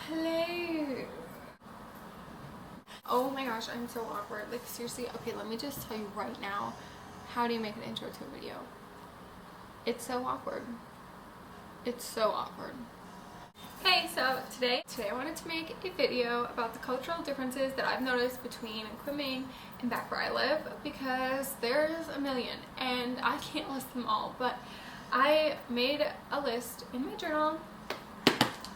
Hello. Oh my gosh, I'm so awkward. Like seriously, okay, let me just tell you right now, how do you make an intro to a video? It's so awkward. It's so awkward. Hey, so today I wanted to make a video about the cultural differences that I've noticed between Kunming and back where I live, because there's a million and I can't list them all, but I made a list in my journal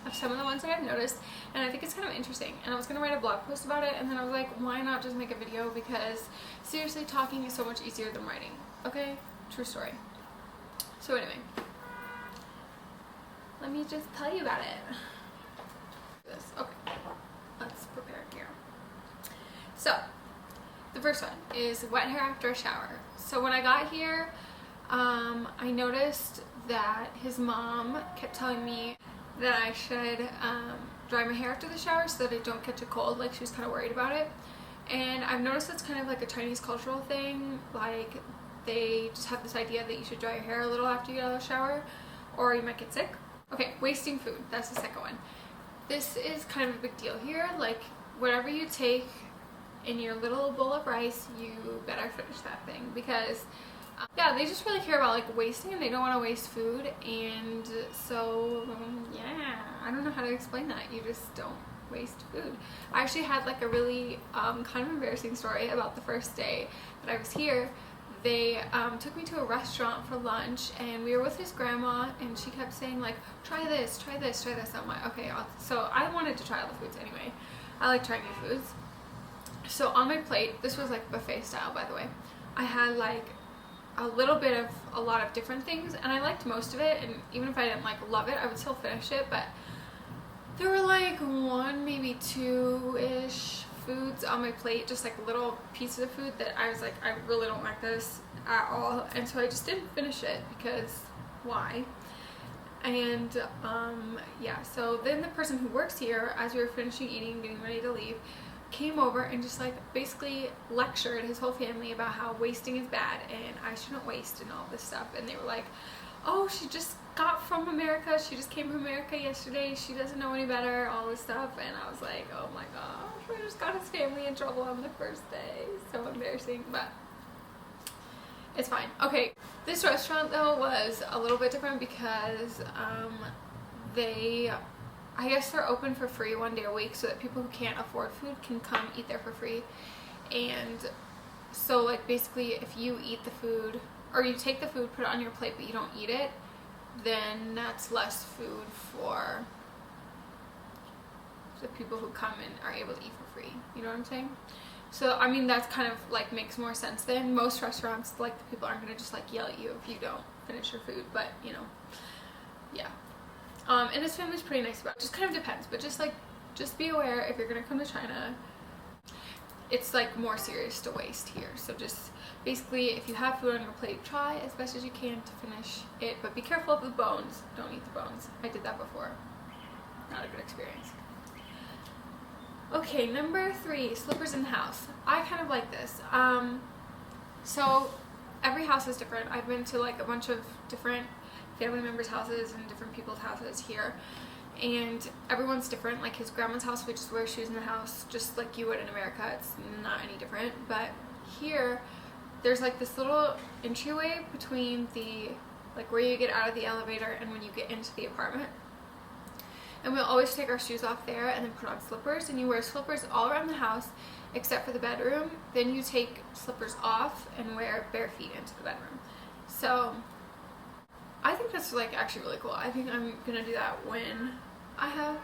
of some of the ones that I've noticed, and I think it's kind of interesting, and I was going to write a blog post about it, and then I was like, why not just make a video, because seriously, talking is so much easier than writing. Okay, true story. So anyway, let me just tell you about it. Okay, let's prepare here. So the first one is wet hair after a shower. So when I got here, I noticed that his mom kept telling me that I should dry my hair after the shower so that I don't catch a cold. Like, she was kind of worried about it, and I've noticed it's kind of like a Chinese cultural thing. Like, they just have this idea that you should dry your hair a little after you get out of the shower or you might get sick. Okay, wasting food, that's the second one. This is kind of a big deal here. Like, whatever you take in your little bowl of rice, you better finish that thing, because yeah, they just really care about like wasting, and they don't want to waste food. And so yeah, I don't know how to explain that. You just don't waste food. I actually had like a really kind of embarrassing story about the first day that I was here. They took me to a restaurant for lunch, and we were with his grandma, and she kept saying like, try this, try this, try this. I'm like, okay. So I wanted to try all the foods anyway. I like trying new foods. So on my plate, this was like buffet style, by the way, I had like a little bit of a lot of different things, and I liked most of it, and even if I didn't like love it, I would still finish it. But there were like one, maybe two-ish foods on my plate, just like little pieces of food that I was like, I really don't like this at all, and so I just didn't finish it, because why? And yeah, so then the person who works here, as we were finishing eating, getting ready to leave, came over and just like basically lectured his whole family about how wasting is bad and I shouldn't waste and all this stuff. And they were like, oh, she just got from America, she just came from America yesterday, she doesn't know any better, all this stuff. And I was like, oh my gosh, I just got his family in trouble on the first day. So embarrassing, but it's fine. Okay, this restaurant though was a little bit different, because I guess they're open for free one day a week, so that people who can't afford food can come eat there for free. And so like basically, if you eat the food, or you take the food, put it on your plate, but you don't eat it, then that's less food for the people who come and are able to eat for free. You know what I'm saying? So I mean, that's kind of like makes more sense than most restaurants. Like, the people aren't gonna just like yell at you if you don't finish your food, but you know, yeah. And his family's pretty nice about it. Just kind of depends, but just be aware, if you're gonna come to China, it's like more serious to waste here. So just basically, if you have food on your plate, try as best as you can to finish it, but be careful of the bones. Don't eat the bones. I did that before. Not a good experience. Okay, number 3, slippers in the house. I kind of like this. So every house is different. I've been to like a bunch of different family members' houses and different people's houses here, and everyone's different. Like, his grandma's house, we just wear shoes in the house just like you would in America. It's not any different. But here there's like this little entryway between the, like, where you get out of the elevator and when you get into the apartment, and we'll always take our shoes off there and then put on slippers. And you wear slippers all around the house except for the bedroom. Then you take slippers off and wear bare feet into the bedroom. So I think that's like actually really cool. I think I'm gonna do that when I have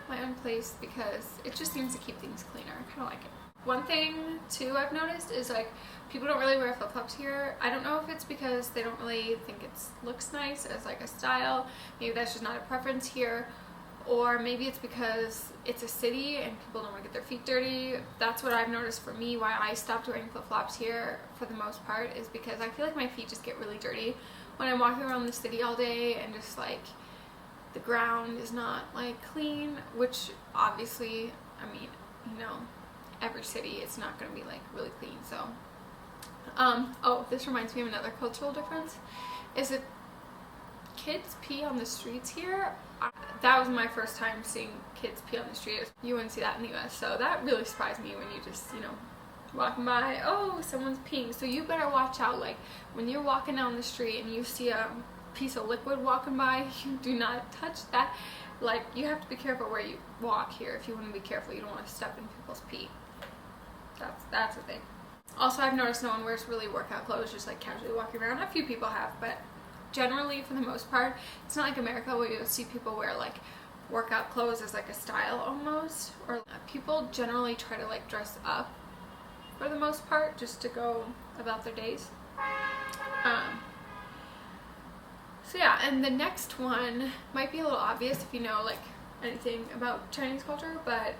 my own place, because it just seems to keep things cleaner. I kind of like it. One thing too I've noticed is like, people don't really wear flip-flops here. I don't know if it's because they don't really think it looks nice as like a style. Maybe that's just not a preference here, or maybe it's because it's a city and people don't want to get their feet dirty. That's what I've noticed for me, why I stopped wearing flip-flops here for the most part, is because I feel like my feet just get really dirty when I'm walking around the city all day, and just like the ground is not like clean, which obviously, I mean, you know, every city, it's not going to be like really clean. So oh, this reminds me of another cultural difference, is that kids pee on the streets here, that was my first time seeing kids pee on the street. You wouldn't see that in the US, so that really surprised me when you just, you know, walking by, oh, someone's peeing. So you better watch out, like when you're walking down the street and you see a piece of liquid walking by, you do not touch that. Like, you have to be careful where you walk here. If you want to be careful, you don't want to step in people's pee. That's the thing. Also, I've noticed no one wears really workout clothes, just like casually walking around. A few people have, but generally, for the most part, it's not like America where you see people wear like workout clothes as like a style almost. Or people generally try to like dress up for the most part just to go about their days. So yeah, and the next one might be a little obvious if you know like anything about Chinese culture, but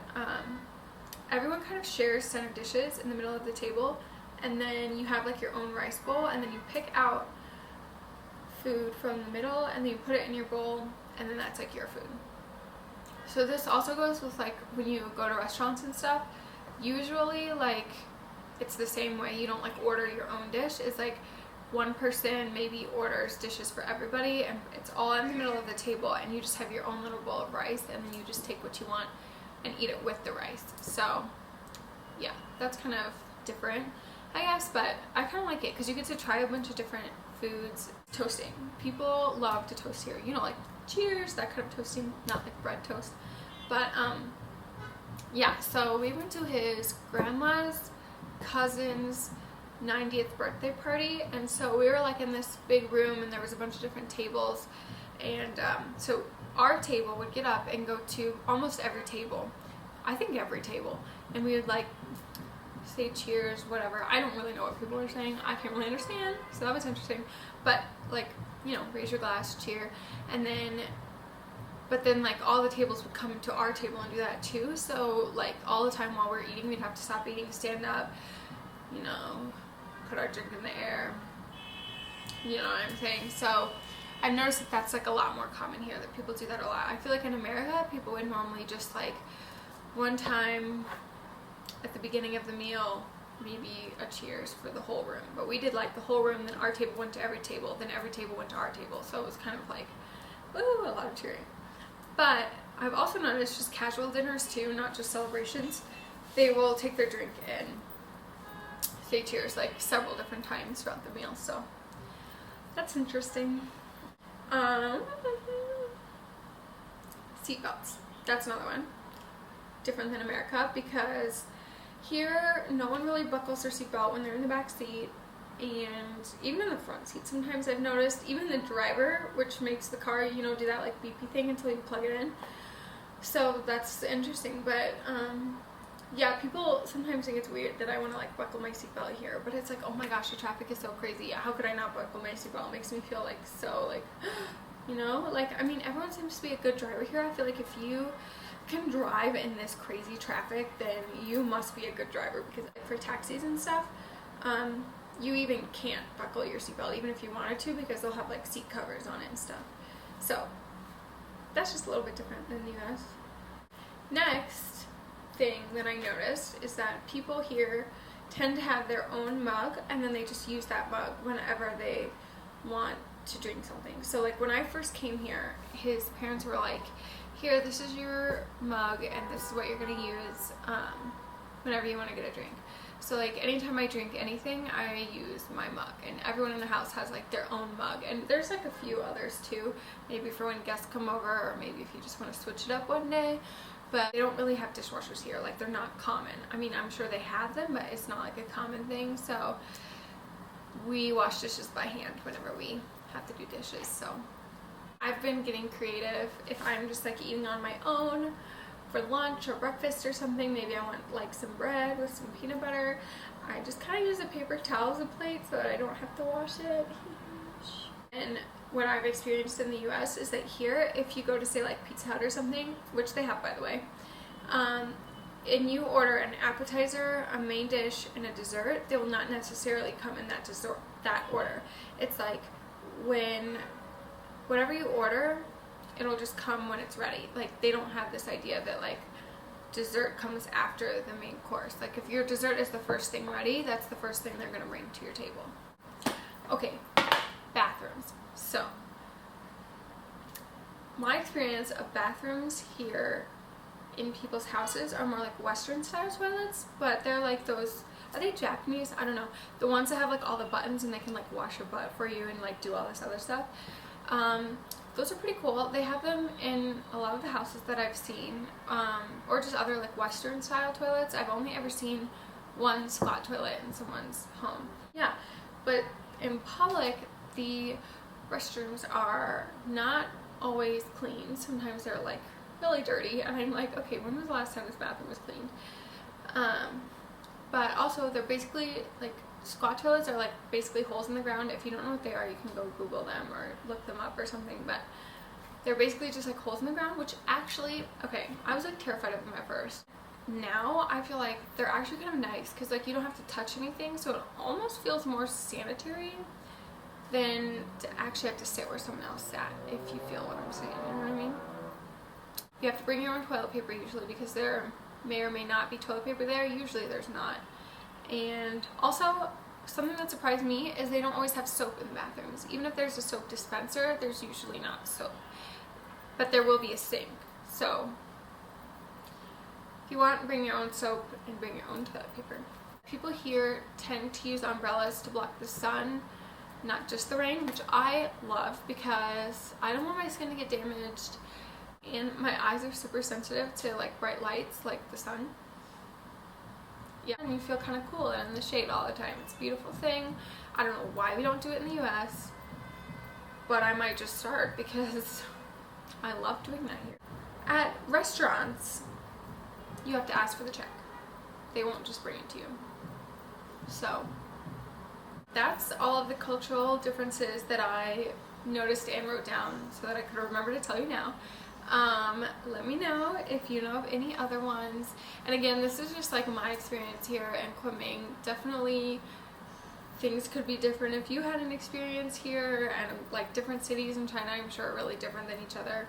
everyone kind of shares center dishes in the middle of the table, and then you have like your own rice bowl, and then you pick out food from the middle and then you put it in your bowl, and then that's like your food. So this also goes with like when you go to restaurants and stuff. Usually like it's the same way. You don't like order your own dish. It's like one person maybe orders dishes for everybody, and it's all in the middle of the table, and you just have your own little bowl of rice, and then you just take what you want and eat it with the rice. So yeah, that's kind of different, I guess, but I kind of like it because you get to try a bunch of different foods. Toasting. People love to toast here. You know, like cheers, that kind of toasting, not like bread toast. But yeah, so we went to his grandma's cousin's 90th birthday party, and so we were like in this big room, and there was a bunch of different tables, and so our table would get up and go to almost every table, I think every table, and we would like say cheers, whatever. I don't really know what people were saying. I can't really understand, so that was interesting. But like, you know, raise your glass, cheer, and then but then like all the tables would come to our table and do that too. So like all the time while we're eating, we'd have to stop eating, stand up, you know, put our drink in the air, you know what I'm saying? So I've noticed that that's like a lot more common here, that people do that a lot. I feel like in America, people would normally just like one time at the beginning of the meal, maybe a cheers for the whole room. But we did like the whole room, then our table went to every table, then every table went to our table. So it was kind of like, woo, a lot of cheering. But I've also noticed just casual dinners too, not just celebrations. They will take their drink and say cheers like several different times throughout the meal. So that's interesting. Seatbelts. That's another one. Different than America, because here no one really buckles their seatbelt when they're in the back seat, and even in the front seat sometimes I've noticed, even the driver, which makes the car, you know, do that like beepy thing until you plug it in. So that's interesting. But yeah, people sometimes think it's weird that I want to like buckle my seatbelt here, but it's like, oh my gosh, the traffic is so crazy. How could I not buckle my seatbelt? It makes me feel like so like, you know, like, I mean, everyone seems to be a good driver here. I feel like if you can drive in this crazy traffic, then you must be a good driver, because like, for taxis and stuff, you even can't buckle your seatbelt even if you wanted to, because they'll have like seat covers on it and stuff. So that's just a little bit different than the US. Next thing that I noticed is that people here tend to have their own mug, and then they just use that mug whenever they want to drink something. So like when I first came here, his parents were like, here, this is your mug, and this is what you're gonna use whenever you want to get a drink. So like anytime I drink anything, I use my mug, and everyone in the house has like their own mug, and there's like a few others too, maybe for when guests come over, or maybe if you just want to switch it up one day. But they don't really have dishwashers here. Like, they're not common. I mean, I'm sure they have them, but it's not like a common thing. So we wash dishes by hand whenever we have to do dishes. So I've been getting creative. If I'm just like eating on my own for lunch or breakfast or something, maybe I want like some bread with some peanut butter, I just kind of use a paper towel as a plate so that I don't have to wash it. And what I've experienced in the US is that here, if you go to say like Pizza Hut or something, which they have by the way, and you order an appetizer, a main dish, and a dessert, they will not necessarily come in that order. It's like whatever you order, it'll just come when it's ready. Like, they don't have this idea that like dessert comes after the main course. Like, if your dessert is the first thing ready, that's the first thing they're gonna bring to your table. Okay, bathrooms. So my experience of bathrooms here in people's houses are more like Western style toilets, but they're like those, are they Japanese? I don't know. The ones that have like all the buttons and they can like wash your butt for you and like do all this other stuff. Those are pretty cool. They have them in a lot of the houses that I've seen, or just other like Western style toilets. I've only ever seen one squat toilet in someone's home. Yeah, but in public, the restrooms are not always clean. Sometimes they're like really dirty, and I'm like, okay, when was the last time this bathroom was cleaned? But also they're basically like, squat toilets are like basically holes in the ground. If you don't know what they are, you can go Google them or look them up or something, but they're basically just like holes in the ground, which actually, okay, I was like terrified of them at first. Now I feel like they're actually kind of nice because like you don't have to touch anything, so it almost feels more sanitary than to actually have to sit where someone else sat, if you feel what I'm saying, you know what I mean? You have to bring your own toilet paper usually because there may or may not be toilet paper there. Usually there's not. And also, something that surprised me is they don't always have soap in the bathrooms. Even if there's a soap dispenser, there's usually not soap. But there will be a sink. So, if you want, bring your own soap and bring your own toilet paper. People here tend to use umbrellas to block the sun, not just the rain, which I love because I don't want my skin to get damaged. And my eyes are super sensitive to like bright lights like the sun. Yeah, and you feel kind of cool and in the shade all the time. It's a beautiful thing. I don't know why we don't do it in the US, but I might just start because I love doing that here. At restaurants, you have to ask for the check. They won't just bring it to you. So that's all of the cultural differences that I noticed and wrote down so that I could remember to tell you now. Let me know if you know of any other ones. And again, this is just like my experience here in Kunming. Definitely things could be different if you had an experience here, and like different cities in China I'm sure are really different than each other.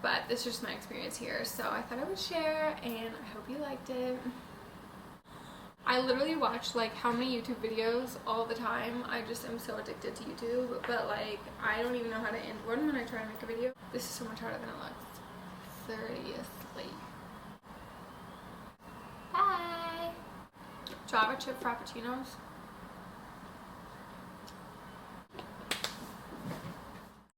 But this is just my experience here, so I thought I would share, and I hope you liked it. I literally watch like how many YouTube videos all the time. I just am so addicted to YouTube, but like I don't even know how to end one when I try to make a video. This is so much harder than it looks. 30th late. Bye! Java chip frappuccinos.